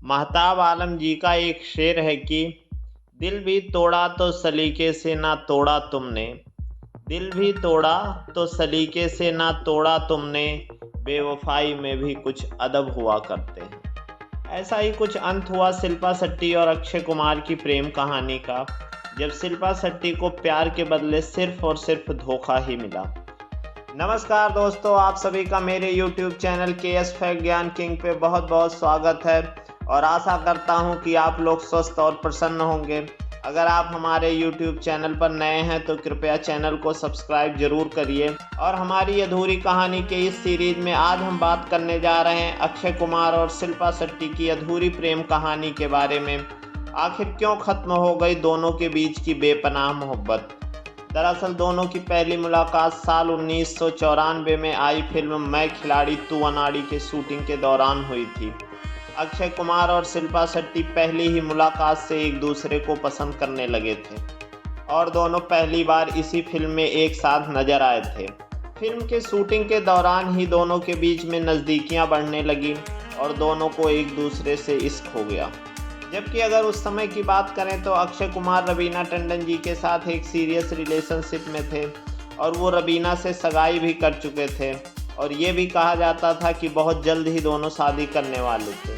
महताब आलम जी का एक शेर है कि दिल भी तोड़ा तो सलीके से ना तोड़ा तुमने, दिल भी तोड़ा तो सलीके से ना तोड़ा तुमने, बेवफाई में भी कुछ अदब हुआ करते हैं। ऐसा ही कुछ अंत हुआ शिल्पा शेट्टी और अक्षय कुमार की प्रेम कहानी का, जब शिल्पा शेट्टी को प्यार के बदले सिर्फ और सिर्फ धोखा ही मिला। नमस्कार दोस्तों, आप सभी का मेरे YouTube चैनल KS फैक्ट ज्ञान किंग पे बहुत बहुत स्वागत है और आशा करता हूं कि आप लोग स्वस्थ और प्रसन्न होंगे। अगर आप हमारे YouTube चैनल पर नए हैं तो कृपया चैनल को सब्सक्राइब जरूर करिए। और हमारी अधूरी कहानी के इस सीरीज में आज हम बात करने जा रहे हैं अक्षय कुमार और शिल्पा शेट्टी की अधूरी प्रेम कहानी के बारे में। आखिर क्यों खत्म हो गई दोनों के बीच की बेपनाह मोहब्बत। दरअसल दोनों की पहली मुलाकात साल 1994 में आई फिल्म मैं खिलाड़ी तू अनाड़ी के शूटिंग के दौरान हुई थी। अक्षय कुमार और शिल्पा शेट्टी पहली ही मुलाकात से एक दूसरे को पसंद करने लगे थे और दोनों पहली बार इसी फिल्म में एक साथ नजर आए थे। फिल्म के शूटिंग के दौरान ही दोनों के बीच में नज़दीकियां बढ़ने लगी और दोनों को एक दूसरे से इश्क हो गया। जबकि अगर उस समय की बात करें तो अक्षय कुमार रवीना टंडन जी के साथ एक सीरियस रिलेशनशिप में थे और वो रवीना से सगाई भी कर चुके थे और ये भी कहा जाता था कि बहुत जल्द ही दोनों शादी करने वाले थे।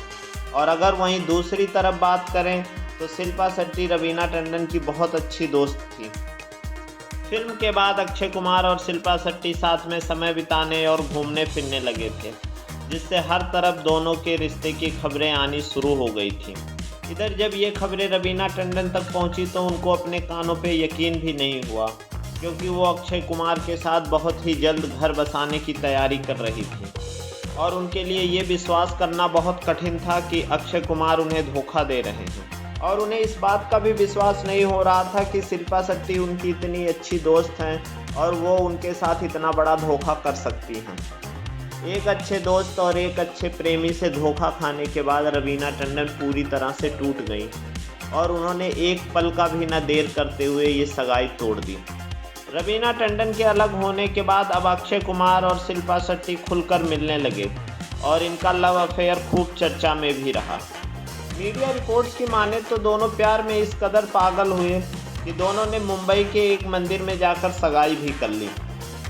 और अगर वहीं दूसरी तरफ बात करें तो शिल्पा शेट्टी रवीना टंडन की बहुत अच्छी दोस्त थी। फिल्म के बाद अक्षय कुमार और शिल्पा शेट्टी साथ में समय बिताने और घूमने फिरने लगे थे, जिससे हर तरफ दोनों के रिश्ते की खबरें आनी शुरू हो गई थी। इधर जब ये खबरें रवीना टंडन तक पहुंची तो उनको अपने कानों पे यकीन भी नहीं हुआ, क्योंकि वो अक्षय कुमार के साथ बहुत ही जल्द घर बसाने की तैयारी कर रही थी और उनके लिए ये विश्वास करना बहुत कठिन था कि अक्षय कुमार उन्हें धोखा दे रहे हैं। और उन्हें इस बात का भी विश्वास नहीं हो रहा था कि शिल्पा शेट्टी उनकी इतनी अच्छी दोस्त हैं और वो उनके साथ इतना बड़ा धोखा कर सकती हैं। एक अच्छे दोस्त और एक अच्छे प्रेमी से धोखा खाने के बाद रवीना टंडन पूरी तरह से टूट गई और उन्होंने एक पल का भी न देर करते हुए ये सगाई तोड़ दी। रवीना टंडन के अलग होने के बाद अब अक्षय कुमार और शिल्पा शेट्टी खुलकर मिलने लगे और इनका लव अफेयर खूब चर्चा में भी रहा। मीडिया रिपोर्ट्स की माने तो दोनों प्यार में इस कदर पागल हुए कि दोनों ने मुंबई के एक मंदिर में जाकर सगाई भी कर ली।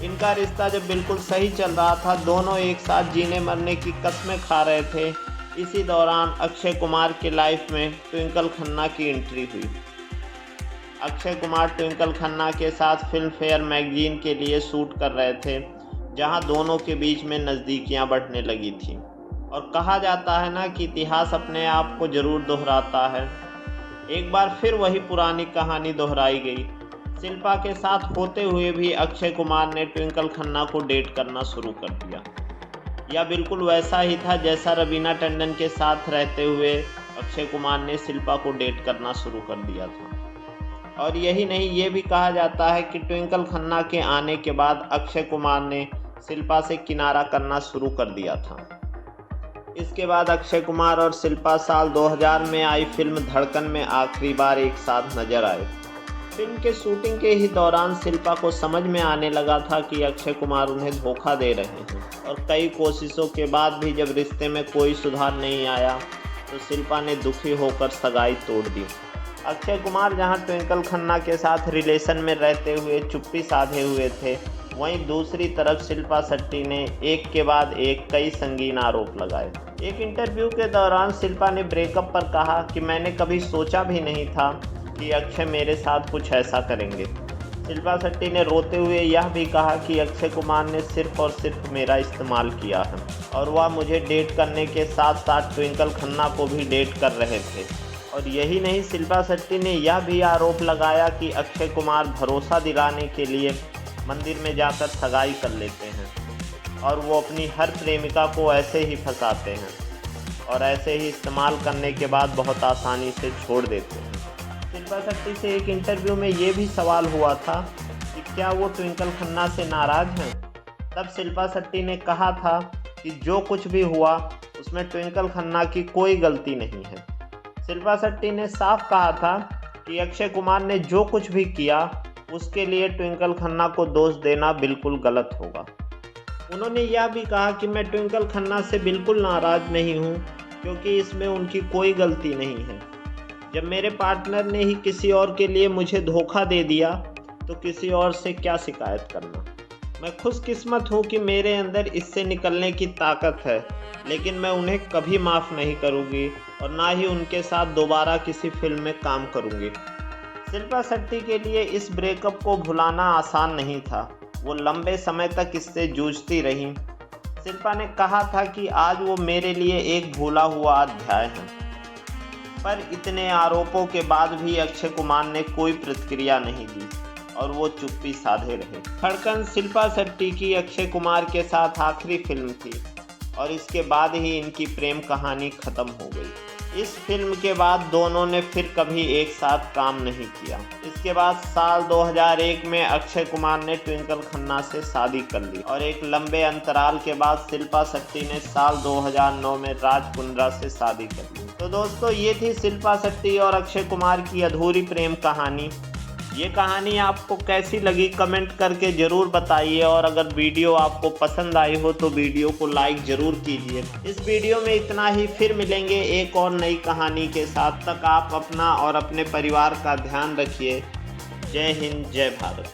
इनका रिश्ता जब बिल्कुल सही चल रहा था, दोनों एक साथ जीने मरने की कस्में खा रहे थे। इसी दौरान अक्षय कुमार के लाइफ में ट्विंकल खन्ना की एंट्री हुई। अक्षय कुमार ट्विंकल खन्ना के साथ फिल्म फेयर मैगजीन के लिए शूट कर रहे थे, जहां दोनों के बीच में नज़दीकियां बढ़ने लगी थी। और कहा जाता है ना कि इतिहास अपने आप को जरूर दोहराता है। एक बार फिर वही पुरानी कहानी दोहराई गई। शिल्पा के साथ होते हुए भी अक्षय कुमार ने ट्विंकल खन्ना को डेट करना शुरू कर दिया। यह बिल्कुल वैसा ही था जैसा रवीना टंडन के साथ रहते हुए अक्षय कुमार ने शिल्पा को डेट करना शुरू कर दिया था। और यही नहीं, ये भी कहा जाता है कि ट्विंकल खन्ना के आने के बाद अक्षय कुमार ने शिल्पा से किनारा करना शुरू कर दिया था। इसके बाद अक्षय कुमार और शिल्पा साल 2000 में आई फिल्म धड़कन में आखिरी बार एक साथ नजर आए। फिल्म के शूटिंग के ही दौरान शिल्पा को समझ में आने लगा था कि अक्षय कुमार उन्हें धोखा दे रहे हैं और कई कोशिशों के बाद भी जब रिश्ते में कोई सुधार नहीं आया तो शिल्पा ने दुखी होकर सगाई तोड़ दी। अक्षय कुमार जहां ट्विंकल खन्ना के साथ रिलेशन में रहते हुए चुप्पी साधे हुए थे, वहीं दूसरी तरफ शिल्पा शेट्टी ने एक के बाद एक कई संगीन आरोप लगाए। एक इंटरव्यू के दौरान शिल्पा ने ब्रेकअप पर कहा कि मैंने कभी सोचा भी नहीं था कि अक्षय मेरे साथ कुछ ऐसा करेंगे। शिल्पा शेट्टी ने रोते हुए यह भी कहा कि अक्षय कुमार ने सिर्फ और सिर्फ मेरा इस्तेमाल किया है और वह मुझे डेट करने के साथ साथ ट्विंकल खन्ना को भी डेट कर रहे थे। और यही नहीं, शिल्पा शेट्टी ने यह भी आरोप लगाया कि अक्षय कुमार भरोसा दिलाने के लिए मंदिर में जाकर सगाई कर लेते हैं और वो अपनी हर प्रेमिका को ऐसे ही फंसाते हैं और ऐसे ही इस्तेमाल करने के बाद बहुत आसानी से छोड़ देते हैं। शिल्पा शेट्टी से एक इंटरव्यू में ये भी सवाल हुआ था कि क्या वो ट्विंकल खन्ना से नाराज़ हैं। तब शिल्पा शेट्टी ने कहा था कि जो कुछ भी हुआ उसमें ट्विंकल खन्ना की कोई गलती नहीं है। शिल्पा शेट्टी ने साफ कहा था कि अक्षय कुमार ने जो कुछ भी किया उसके लिए ट्विंकल खन्ना को दोष देना बिल्कुल गलत होगा। उन्होंने यह भी कहा कि मैं ट्विंकल खन्ना से बिल्कुल नाराज़ नहीं हूँ क्योंकि इसमें उनकी कोई गलती नहीं है। जब मेरे पार्टनर ने ही किसी और के लिए मुझे धोखा दे दिया तो किसी और से क्या शिकायत करना। मैं खुशकिस्मत हूँ कि मेरे अंदर इससे निकलने की ताकत है, लेकिन मैं उन्हें कभी माफ़ नहीं करूँगी और ना ही उनके साथ दोबारा किसी फिल्म में काम करूँगी। शिल्पा शेट्टी के लिए इस ब्रेकअप को भुलाना आसान नहीं था। वो लंबे समय तक इससे जूझती रहीं। शिल्पा ने कहा था कि आज वो मेरे लिए एक भूला हुआ अध्याय है। पर इतने आरोपों के बाद भी अक्षय कुमार ने कोई प्रतिक्रिया नहीं दी और वो चुप्पी साधे रहे। धड़कन शिल्पा शेट्टी की अक्षय कुमार के साथ आखिरी फिल्म थी और इसके बाद ही इनकी प्रेम कहानी खत्म हो गई। इस फिल्म के बाद दोनों ने फिर कभी एक साथ काम नहीं किया। इसके बाद साल 2001 में अक्षय कुमार ने ट्विंकल खन्ना से शादी कर ली और एक लंबे अंतराल के बाद शिल्पा शेट्टी ने साल 2009 में राज कुंद्रा से शादी कर ली। तो दोस्तों, ये थी शिल्पा शेट्टी और अक्षय कुमार की अधूरी प्रेम कहानी। ये कहानी आपको कैसी लगी कमेंट करके ज़रूर बताइए, और अगर वीडियो आपको पसंद आई हो तो वीडियो को लाइक ज़रूर कीजिए। इस वीडियो में इतना ही, फिर मिलेंगे एक और नई कहानी के साथ। तक आप अपना और अपने परिवार का ध्यान रखिए। जय हिंद, जय भारत।